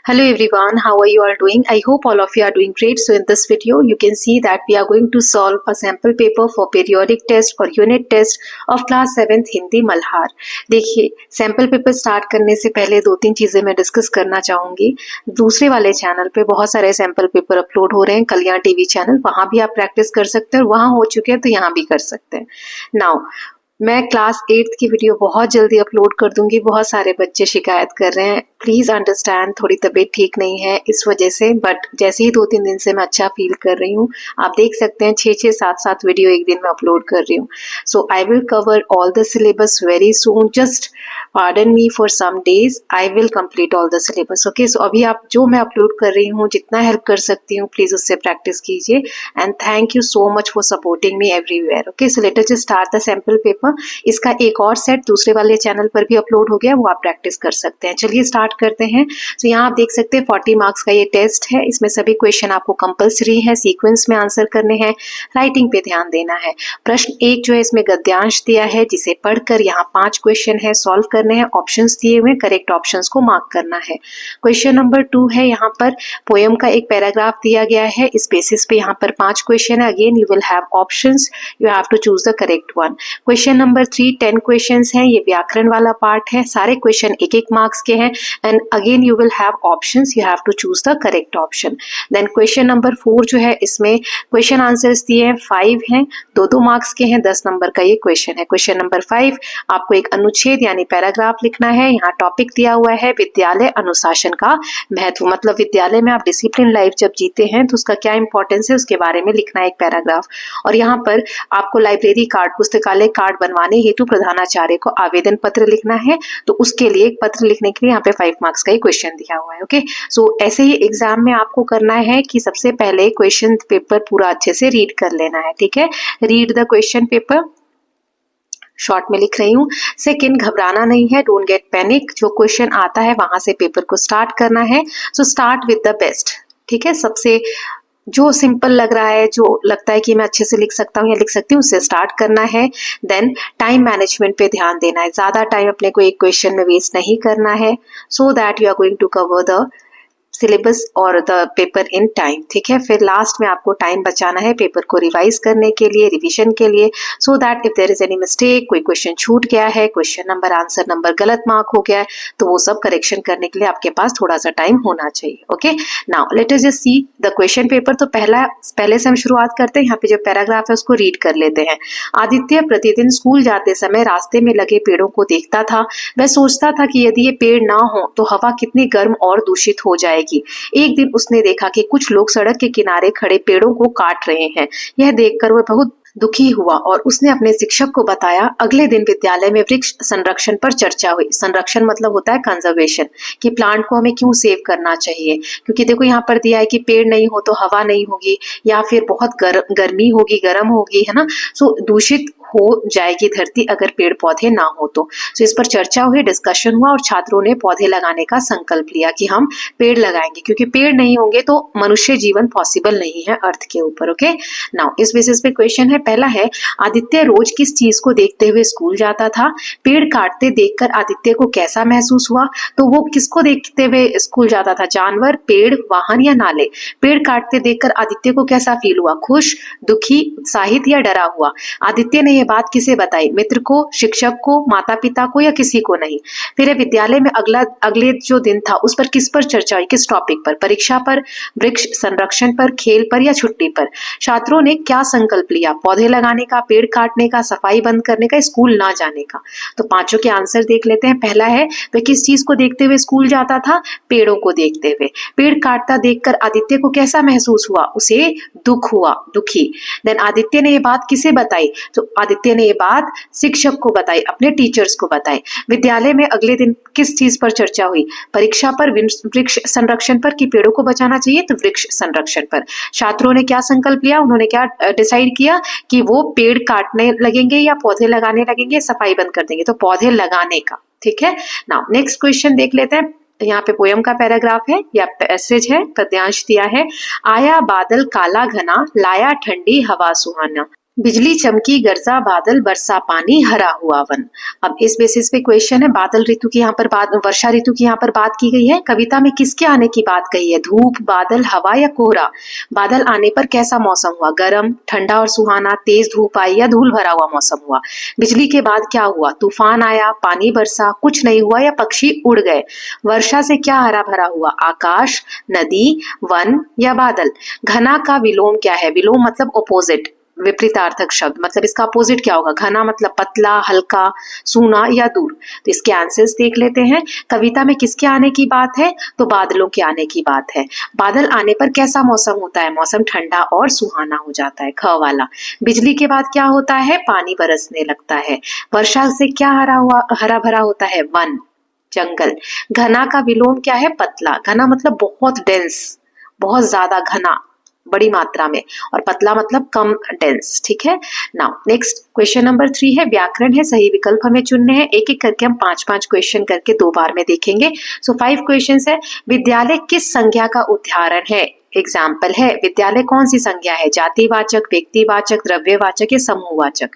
Hello everyone, how are you all doing? I hope all of you are doing great. So in this video, you can see that we are going to solve a sample paper for periodic test or unit test of class 7th Hindi Malhar. देखिए, sample paper start करने से पहले दो तीन चीजें मैं discuss करना चाहूंगी। दूसरे वाले चैनल पे बहुत सारे सैम्पल पेपर अपलोड हो रहे हैं, कल्याण टीवी चैनल, वहां भी आप प्रैक्टिस कर सकते हैं और वहां हो चुके हैं तो यहाँ भी कर सकते हैं। नाउ मैं क्लास 8th की वीडियो बहुत जल्दी अपलोड कर दूंगी। बहुत सारे बच्चे शिकायत कर रहे हैं, प्लीज अंडरस्टैंड, थोड़ी तबीयत ठीक नहीं है इस वजह से, बट जैसे ही 2-3 दिन से मैं अच्छा फील कर रही हूँ। आप देख सकते हैं 6-6 7-7 वीडियो एक दिन में अपलोड कर रही हूँ। So I will cover all the syllabus very soon, just pardon me for some days, I will complete all the syllabus. Okay, so अभी आप जो मैं अपलोड कर रही हूँ, जितना हेल्प कर सकती हूँ प्लीज उससे प्रैक्टिस कीजिए। And thank you so much for supporting me everywhere. Okay, so let us just start the sample paper. इसका एक और सेट दूसरे वाले चैनल पर भी अपलोड हो गया, वो आप प्रैक्टिस कर सकते हैं। चलिए स्टार्ट करते हैं। तो यहाँ आप देख सकते हैं 40 मार्क्स का ये टेस्ट है। इसमें सभी क्वेश्चन आपको कंपलसरी है, सीक्वेंस में आंसर करने हैं, राइटिंग पे ध्यान देना है। प्रश्न 1 जो है इसमें गद्यांश दिया है, जिसे पढ़कर यहाँ 5 क्वेश्चन है सॉल्व करने हैं। ऑप्शंस दिए हुए, करेक्ट ऑप्शंस को मार्क करना है। क्वेश्चन नंबर 2 है, यहाँ पर पोएम का एक पैराग्राफ दिया गया है। इस बेसिस पे यहाँ पर 5 क्वेश्चन है। Again you will have options, you have to choose the correct one. Question number 3 10 questions हैं, ये व्याकरण वाला पार्ट है। सारे क्वेश्चन 1-1 मार्क्स के हैं and again you will have options, you have to choose the correct option. Then question number 4 जो है, इसमें क्वेश्चन आंसर्स दिए हैं, 5 हैं, 2-2 मार्क्स के हैं, 10 नंबर का ये क्वेश्चन है। क्वेश्चन नंबर 5 आपको एक अनुच्छेद यानी पैराग्राफ लिखना है। यहाँ टॉपिक दिया हुआ है विद्यालय अनुशासन का महत्व, मतलब विद्यालय में आप डिसिप्लिन लाइफ जब जीते हैं तो उसका क्या इंपॉर्टेंस है उसके बारे में लिखना है एक पैराग्राफ। और यहाँ पर आपको लाइब्रेरी कार्ड, पुस्तकालय कार्ड बनवाने हेतु प्रधानाचार्य को आवेदन पत्र लिखना है। तो उसके लिए एक पत्र लिखने के लिए यहाँ पे 5 मार्क्स का ही क्वेश्चन दिया हुआ है। ओके, सो ऐसे ही एग्जाम में आपको करना है कि सबसे पहले क्वेश्चन पेपर पूरा अच्छे से रीड कर लेना है। ठीक है, read the question paper, short में लिख रही हूँ। सेकंड, घबराना नहीं है, डोंट गेट पैनिक, जो क्वेश्चन आता है वहां से पेपर को स्टार्ट करना है। So start with the best. ठीक है, सबसे जो सिंपल लग रहा है, जो लगता है कि मैं अच्छे से लिख सकता हूँ या लिख सकती हूँ, उससे स्टार्ट करना है। देन टाइम मैनेजमेंट पे ध्यान देना है, ज्यादा टाइम अपने को एक क्वेश्चन में वेस्ट नहीं करना है, so that you are going to cover the syllabus और द पेपर इन टाइम। ठीक है, फिर लास्ट में आपको टाइम बचाना है पेपर को रिवाइज करने के लिए, रिवीजन के लिए, so that if there is any mistake, कोई क्वेश्चन छूट गया है, क्वेश्चन नंबर आंसर नंबर गलत मार्क हो गया है, तो वो सब करेक्शन करने के लिए आपके पास थोड़ा सा टाइम होना चाहिए। Okay, now let us just see the question paper. तो पहले से हम शुरुआत करते हैं। यहाँ पे जो पैराग्राफ है उसको रीड कर लेते हैं। आदित्य प्रतिदिन स्कूल जाते समय रास्ते में लगे पेड़ों को देखता था। वह सोचता था कि यदि ये पेड़ ना हो तो हवा कितनी गर्म और दूषित हो जाएगी। एक दिन उसने देखा कि कुछ लोग सड़क के किनारे खड़े पेड़ों को काट रहे हैं। यह देखकर वह बहुत दुखी हुआ और उसने अपने शिक्षक को बताया। अगले दिन विद्यालय में वृक्ष संरक्षण पर चर्चा हुई। संरक्षण मतलब होता है कंजर्वेशन, कि प्लांट को हमें क्यों सेव करना चाहिए, क्योंकि देखो यहाँ पर दिया है कि पेड़ नहीं हो तो हवा नहीं होगी, या फिर बहुत गर्मी होगी, गर्म होगी, है ना। सो दूषित हो जाएगी धरती अगर पेड़ पौधे ना हो तो। इस पर चर्चा हुई, डिस्कशन हुआ और छात्रों ने पौधे लगाने का संकल्प लिया कि हम पेड़ लगाएंगे, क्योंकि पेड़ नहीं होंगे तो मनुष्य जीवन पॉसिबल नहीं है अर्थ के ऊपर। ओके, नाउ इस बेसिस पे क्वेश्चन है। पहला है, आदित्य रोज किस चीज को देखते हुए स्कूल जाता था? पेड़ काटते देखकर आदित्य को कैसा महसूस हुआ? तो वो किसको देखते हुए स्कूल जाता था? जानवर, पेड़, वाहन या नाले? पेड़ काटते देखकर आदित्य को कैसा फील हुआ? खुश, दुखी, उत्साहित या डरा हुआ? आदित्य ने यह बात किसे बताई? मित्र को, शिक्षक को, माता पिता को या किसी को नहीं? फिर विद्यालय में अगले जो दिन था उस पर किस पर चर्चा हुई, किस टॉपिक पर? परीक्षा पर, वृक्ष संरक्षण पर, खेल पर या छुट्टी पर? छात्रों ने क्या संकल्प लिया? पौधे लगाने का, पेड़ काटने का, सफाई बंद करने का, स्कूल ना जाने का? तो पांचों के आंसर देख लेते हैं। पहला है, वह किस चीज को देखते हुए स्कूल जाता था? पेड़ों को देखते हुए। पेड़ काटता देखकर आदित्य को कैसा महसूस हुआ? उसे दुख हुआ, दुखी। देन आदित्य ने यह बात किसे बताई? तो आदित्य ने ये बात शिक्षक को बताई, अपने टीचर्स को बताई। विद्यालय में अगले दिन किस चीज पर चर्चा हुई? परीक्षा पर, वृक्ष संरक्षण पर, कि पेड़ों को बचाना चाहिए तो वृक्ष संरक्षण पर। छात्रों ने क्या संकल्प लिया? उन्होंने क्या डिसाइड किया कि वो पेड़ काटने लगेंगे या पौधे लगाने लगेंगे, सफाई बंद कर देंगे, तो पौधे लगाने का। ठीक है, नाउ नेक्स्ट क्वेश्चन देख लेते हैं। यहाँ पे पोयम का पैराग्राफ है या पैसेज है, पद्यांश दिया है। आया बादल काला घना, लाया ठंडी हवा सुहाना। बिजली चमकी गरजा बादल बरसा पानी हरा हुआ वन। अब इस बेसिस पे क्वेश्चन है, बादल ऋतु की यहाँ पर बात, वर्षा ऋतु की यहाँ पर बात की गई है। कविता में किसके आने की बात कही है? धूप, बादल, हवा या कोहरा? बादल आने पर कैसा मौसम हुआ? गर्म, ठंडा और सुहाना, तेज धूप आई या धूल भरा हुआ मौसम हुआ? बिजली के बाद क्या हुआ? तूफान आया, पानी बरसा, कुछ नहीं हुआ या पक्षी उड़ गए? वर्षा से क्या हरा भरा हुआ? आकाश, नदी, वन या बादल? घना का विलोम क्या है? विलोम मतलब ऑपोजिट, विपरीतार्थक शब्द, मतलब इसका अपोजिट क्या होगा? घना मतलब पतला, हल्का, सूना या दूर। तो इसके आंसर्स देख लेते हैं। कविता में किसके आने की बात है? तो बादलों के आने की बात है। बादल आने पर कैसा मौसम होता है? मौसम ठंडा और सुहाना हो जाता है, ख वाला। बिजली के बाद क्या होता है? पानी बरसने लगता है। वर्षा से क्या हरा भरा होता है? वन, जंगल। घना का विलोम क्या है? पतला। घना मतलब बहुत डेंस, बहुत ज्यादा घना, बड़ी मात्रा में, और पतला मतलब कम डेंस। ठीक है। नाउ नेक्स्ट क्वेश्चन नंबर 3 है, व्याकरण है, सही विकल्प हमें चुनने हैं। एक एक करके हम 5-5 क्वेश्चन करके 2 बार में देखेंगे। सो 5 क्वेश्चंस है। विद्यालय किस संज्ञा का उदाहरण है? एग्जाम्पल है, विद्यालय कौन सी संज्ञा है? जातिवाचक, व्यक्तिवाचक, द्रव्यवाचक या समूहवाचक?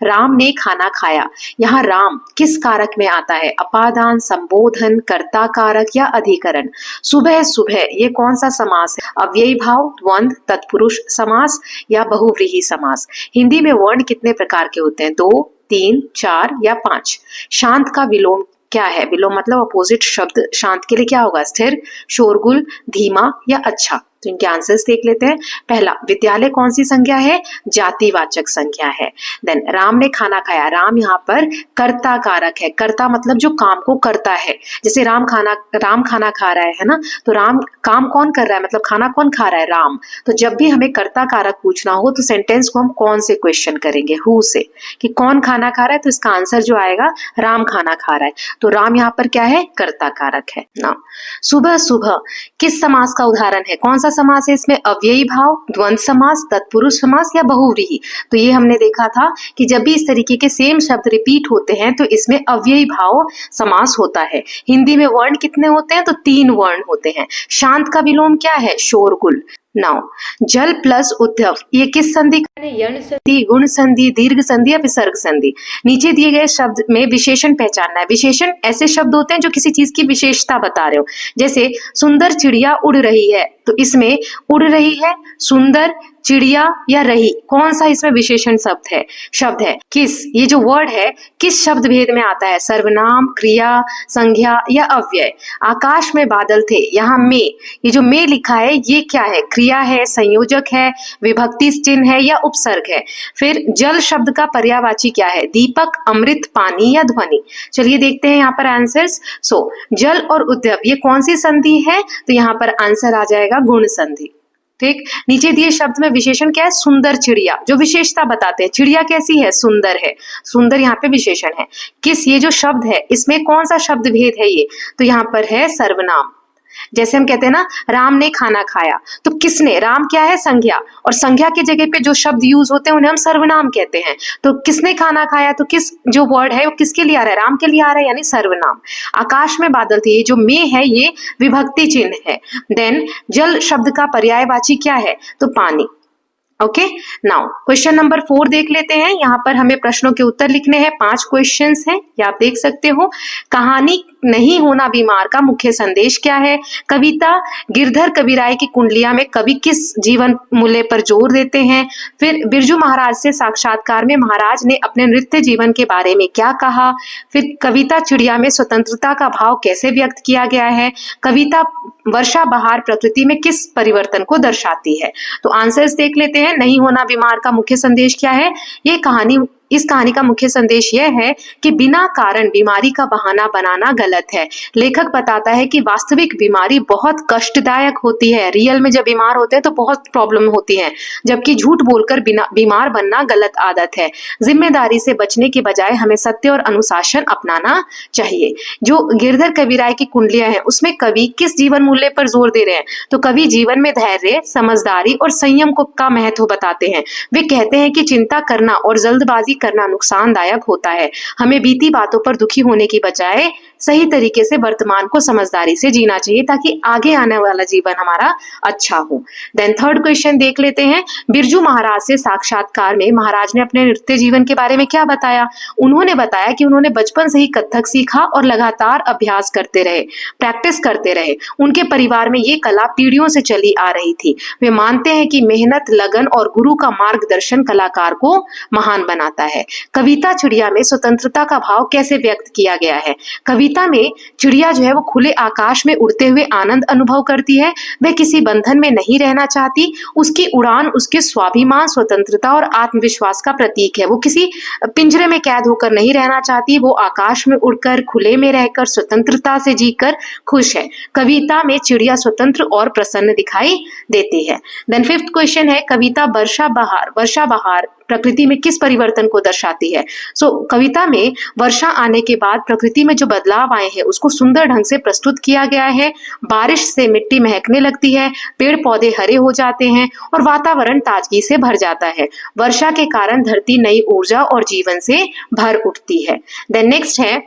राम ने खाना खाया, यहाँ राम किस कारक में आता है? अपादान, संबोधन, कर्ता कारक या अधिकरण? सुबह सुबह ये कौन सा समास है? अव्ययी भाव, द्वंद्व, तत्पुरुष समास या बहुव्रीहि समास? हिंदी में वर्ण कितने प्रकार के होते हैं? 2, 3, 4 या 5? शांत का विलोम क्या है? विलोम मतलब अपोजिट शब्द। शांत के लिए क्या होगा? स्थिर, शोरगुल, धीमा या अच्छा? तो इनके आंसर्स देख लेते हैं। पहला, विद्यालय कौन सी संज्ञा है? जातिवाचक संज्ञा है। देन राम ने खाना खाया, राम यहाँ पर कर्ता कारक है। कर्ता मतलब जो काम को करता है। जैसे राम खाना खा रहा है ना, तो राम काम कौन कर रहा है, मतलब खाना कौन खा रहा है? राम। तो जब भी हमें कर्ता कारक पूछना हो तो सेंटेंस को हम कौन से क्वेश्चन करेंगे? हु से, कि कौन खाना खा रहा है, तो इसका आंसर जो आएगा राम खाना खा रहा है। तो राम यहाँ पर क्या है? कर्ता कारक है ना। सुबह सुबह किस समास का उदाहरण है? कौन सा समास है इसमें? अव्ययी भाव, द्वंद्व समास, तत्पुरुष समास या बहुव्रीहि? तो ये हमने देखा था कि जब भी इस तरीके के सेम शब्द रिपीट होते हैं तो इसमें अव्ययी भाव समास होता है। हिंदी में वर्ण कितने होते हैं? तो 3 वर्ण होते हैं। शांत का विलोम क्या है? शोरगुल। नाउ जल प्लस उद्धव, ये किस संधि का है? यण संधि, गुण संधि, दीर्घ संधि या विसर्ग संधि? नीचे दिए गए शब्द में विशेषण पहचानना है। विशेषण ऐसे शब्द होते हैं जो किसी चीज की विशेषता बता रहे हो। जैसे सुंदर चिड़िया उड़ रही है, तो इसमें उड़ रही है, सुंदर, चिड़िया या रही, कौन सा इसमें विशेषण शब्द है? किस, ये जो वर्ड है किस शब्द भेद में आता है? सर्वनाम, क्रिया, संज्ञा या अव्यय? आकाश में बादल थे, यहाँ में, ये जो में लिखा है ये क्या है? क्रिया है, संयोजक है, विभक्ति चिन्ह है या उपसर्ग है? फिर जल शब्द का पर्यायवाची क्या है? दीपक, अमृत, पानी या ध्वनि? चलिए देखते हैं यहाँ पर आंसर्स। सो जल और उद्धव ये कौन सी संधि है? तो यहाँ पर आंसर आ जाएगा गुण संधि। ठीक। नीचे दिए शब्द में विशेषण क्या है? सुंदर चिड़िया, जो विशेषता बताते हैं चिड़िया कैसी है? सुंदर है। सुंदर यहाँ पे विशेषण है। किस, ये जो शब्द है इसमें कौन सा शब्द भेद है ये? तो यहाँ पर है सर्वनाम। जैसे हम कहते हैं ना राम ने खाना खाया, तो किसने? राम क्या है? संज्ञा, और संज्ञा के जगह पे जो शब्द यूज होते हैं उन्हें हम सर्वनाम कहते हैं। तो किसने खाना खाया, तो किस जो वर्ड है वो किसके लिए आ रहा है? राम के लिए आ रहा है, यानी सर्वनाम। आकाश में बादल थे, ये जो में है ये विभक्ति चिन्ह है। देन जल शब्द का पर्यायवाची क्या है? तो पानी। ओके। नाउ क्वेश्चन नंबर 4 देख लेते हैं। यहाँ पर हमें प्रश्नों के उत्तर लिखने हैं। 5 क्वेश्चंस हैं, ये आप देख सकते हो। कहानी नहीं होना बीमार का मुख्य संदेश क्या है? कविता गिरधर कबीराय की कुंडलिया में कवि किस जीवन मूल्य पर जोर देते हैं? फिर बिरजू महाराज से साक्षात्कार में महाराज ने अपने नृत्य जीवन के बारे में क्या कहा? फिर कविता चिड़िया में स्वतंत्रता का भाव कैसे व्यक्त किया गया है? कविता वर्षा बहार प्रकृति में किस परिवर्तन को दर्शाती है? तो आंसर्स देख लेते हैं। नहीं होना बीमार का मुख्य संदेश क्या है? इस कहानी का मुख्य संदेश यह है कि बिना कारण बीमारी का बहाना बनाना गलत है। लेखक बताता है कि वास्तविक बीमारी बहुत कष्टदायक होती है। रियल में जब बीमार होते हैं तो बहुत प्रॉब्लम होती है, जबकि झूठ बोलकर बीमार बनना गलत आदत है। जिम्मेदारी से बचने के बजाय हमें सत्य और अनुशासन अपनाना चाहिए। जो गिरधर कबीराय की कुंडलियां हैं उसमें कवि किस जीवन मूल्य पर जोर दे रहे हैं? तो कवि जीवन में धैर्य, समझदारी और संयम का महत्व बताते हैं। वे कहते हैं कि चिंता करना और जल्दबाजी करना नुकसानदायक होता है। हमें बीती बातों पर दुखी होने की बजाय सही तरीके से वर्तमान को समझदारी से जीना चाहिए ताकि आगे आने वाला जीवन हमारा अच्छा हो। देन थर्ड क्वेश्चन देख लेते हैं। बिरजू महाराज से साक्षात्कार में महाराज ने अपने नृत्य जीवन के बारे में क्या बताया? उन्होंने बताया कि उन्होंने बचपन से ही कथक सीखा और लगातार अभ्यास करते रहे, प्रैक्टिस करते रहे। उनके परिवार में ये कला पीढ़ियों से चली आ रही थी। वे मानते हैं कि मेहनत, लगन और गुरु का मार्गदर्शन कलाकार को महान बनाता है। कविता चिड़िया में स्वतंत्रता का भाव कैसे व्यक्त किया गया है? कविता में चिड़िया जो है वो खुले आकाश में उड़ते हुए आनंद अनुभव करती है। वह किसी बंधन में नहीं रहना चाहती। उसकी उड़ान उसके स्वाभिमान, स्वतंत्रता और आत्मविश्वास का प्रतीक है। वो किसी पिंजरे में कैद होकर नहीं रहना चाहती। वो आकाश में उड़कर, खुले में रहकर, स्वतंत्रता से जीकर खुश है। कविता में चिड़िया स्वतंत्र और प्रसन्न दिखाई देती है। देन फिफ्थ क्वेश्चन है, कविता वर्षा बहार प्रकृति में किस परिवर्तन को दर्शाती है? कविता में वर्षा आने के बाद प्रकृति में जो बदलाव आए हैं उसको सुंदर ढंग से प्रस्तुत किया गया है। बारिश से मिट्टी महकने लगती है, पेड़ पौधे हरे हो जाते हैं और वातावरण ताजगी से भर जाता है। वर्षा के कारण धरती नई ऊर्जा और जीवन से भर उठती है। देन नेक्स्ट है,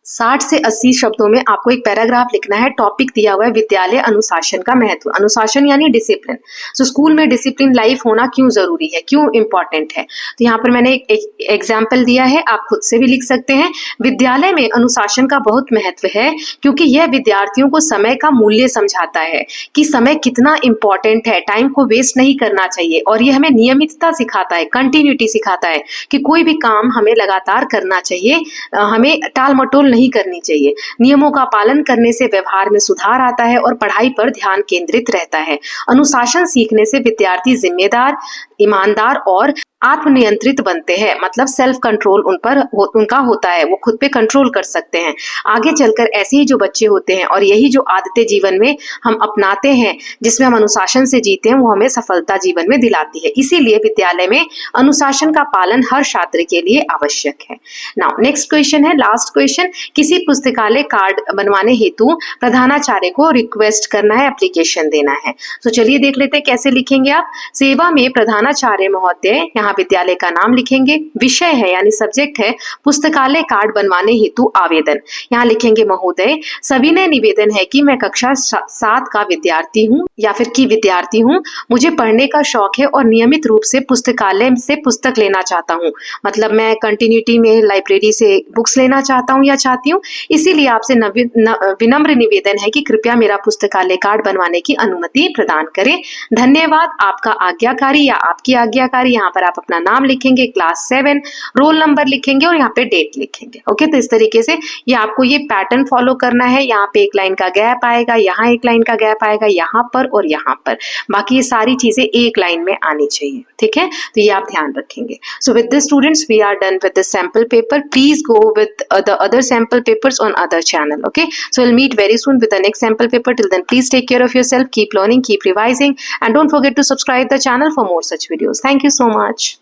60 से 80 शब्दों में आपको एक पैराग्राफ लिखना है। टॉपिक दिया हुआ है विद्यालय अनुशासन का महत्व। अनुशासन यानी डिसिप्लिन। स्कूल में डिसिप्लिन लाइफ होना क्यों जरूरी है, क्यों इंपॉर्टेंट है? तो यहाँ पर मैंने एक एग्जाम्पल दिया है, आप खुद से भी लिख सकते हैं। विद्यालय में अनुशासन का बहुत महत्व है क्योंकि यह विद्यार्थियों को समय का मूल्य समझाता है कि समय कितना इंपॉर्टेंट है, टाइम को वेस्ट नहीं करना चाहिए। और यह हमें नियमितता सिखाता है, कंटिन्यूटी सिखाता है कि कोई भी काम हमें लगातार करना चाहिए, हमें टाल मटोल नहीं करनी चाहिए। नियमों का पालन करने से व्यवहार में सुधार आता है और पढ़ाई पर ध्यान केंद्रित रहता है। अनुशासन सीखने से विद्यार्थी जिम्मेदार, ईमानदार और आत्मनियंत्रित बनते हैं। मतलब सेल्फ कंट्रोल उनका होता है, वो खुद पे कंट्रोल कर सकते हैं। आगे चलकर ऐसे ही जो बच्चे होते हैं और यही जो आदतें जीवन में हम अपनाते हैं, जिसमें हम अनुशासन से जीते हैं, वो हमें सफलता जीवन में दिलाती है। इसीलिए विद्यालय में अनुशासन का पालन हर छात्र के लिए आवश्यक है। नाउ नेक्स्ट क्वेश्चन है, लास्ट क्वेश्चन। किसी पुस्तकालय कार्ड बनवाने हेतु प्रधानाचार्य को रिक्वेस्ट करना है, एप्लीकेशन देना है। तो चलिए देख लेते हैं कैसे लिखेंगे आप। सेवा में प्रधानाचार्य महोदय, यहाँ विद्यालय का नाम लिखेंगे। विषय है यानी सब्जेक्ट है पुस्तकालय कार्ड बनवाने हेतु आवेदन। यहाँ लिखेंगे महोदय, सविनय निवेदन है कि मैं कक्षा 7 का विद्यार्थी हूँ या फिर की विद्यार्थी हूँ। मुझे पढ़ने का शौक है और नियमित रूप से पुस्तकालय से पुस्तक लेना चाहता हूँ। मतलब मैं कंटिन्यूटी में लाइब्रेरी से बुक्स लेना चाहता हूँ या चाहती हूँ। इसीलिए आपसे विनम्र निवेदन है कि कृपया मेरा पुस्तकालय कार्ड बनवाने की अनुमति प्रदान करें। धन्यवाद। आपका आज्ञाकारी या आपकी आज्ञाकारी। यहाँ पर आप अपना नाम लिखेंगे, क्लास 7, रोल नंबर लिखेंगे और यहाँ पे डेट लिखेंगे। ओके, तो इस तरीके से ये आपको ये पैटर्न फॉलो करना है। यहाँ पे एक लाइन का गैप आएगा, यहाँ एक लाइन का गैप आएगा, यहाँ पर और यहाँ पर। बाकी ये सारी चीजें एक लाइन में आनी चाहिए। ठीक है, तो ये आप ध्यान रखेंगे। So with this students we are done with the sample paper. Please go with the other sample papers on other channel. Okay, so we'll meet very soon with the next sample paper. Till then, please take care of yourself, keep learning, keep revising, and don't forget to subscribe the channel for more such videos. Thank you so much.